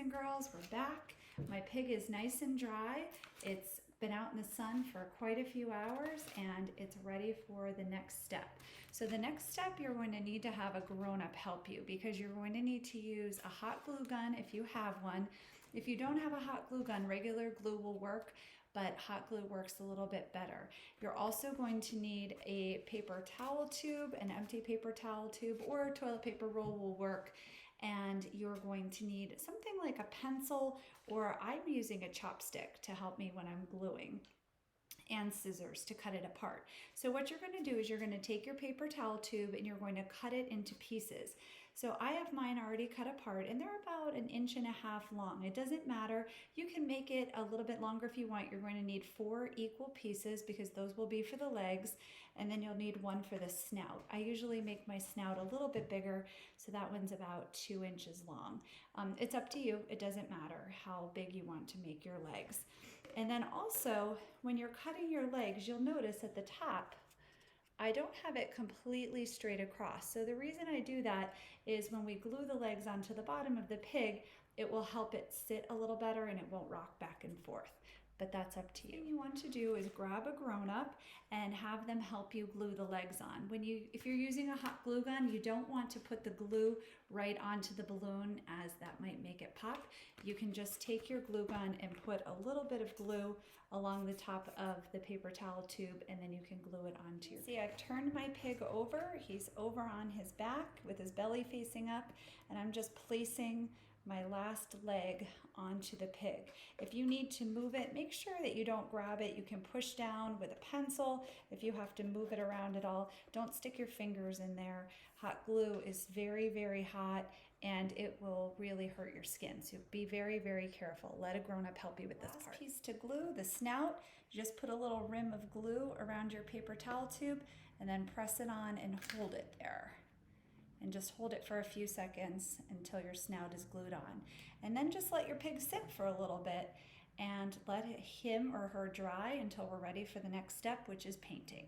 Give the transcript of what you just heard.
and girls, we're back. My pig is nice and dry. It's been out in the sun for quite a few hours and it's ready for the next step. So the next step, you're going to need to have a grown-up help you because you're going to need to use a hot glue gun if you have one. If you don't have a hot glue gun, regular glue will work, but hot glue works a little bit better. You're also going to need a paper towel tube, an empty paper towel tube, or a toilet paper roll will work. And you're going to need something like a pencil, or I'm using a chopstick to help me when I'm gluing, and scissors to cut it apart. So what you're going to do is you're going to take your paper towel tube and you're going to cut it into pieces. So I have mine already cut apart and they're about 1.5 inches long. It doesn't matter. You can make it a little bit longer if you want. You're going to need 4 equal pieces because those will be for the legs, and then you'll need 1 for the snout. I usually make my snout a little bit bigger, so that one's about 2 inches long. It's up to you. It doesn't matter how big you want to make your legs. And then also, when you're cutting your legs, you'll notice at the top, I don't have it completely straight across. So the reason I do that is when we glue the legs onto the bottom of the pig, it will help it sit a little better and it won't rock back and forth. But that's up to you. What you want to do is grab a grown-up and have them help you glue the legs on. If you're using a hot glue gun, you don't want to put the glue right onto the balloon as that might make it pop. You can just take your glue gun and put a little bit of glue along the top of the paper towel tube, and then you can glue it onto your... See, I've turned my pig over. He's over on his back with his belly facing up, and I'm just placing my last leg onto the pig. If you need to move it, make sure that you don't grab it. You can push down with a pencil. If you have to move it around at all, don't stick your fingers in there. Hot glue is very, very hot and it will really hurt your skin. So be very, very careful. Let a grown-up help you with this part. Last piece to glue, the snout. Just put a little rim of glue around your paper towel tube and then press it on and hold it there. And just hold it for a few seconds until your snout is glued on. And then just let your pig sit for a little bit and let him or her dry until we're ready for the next step, which is painting.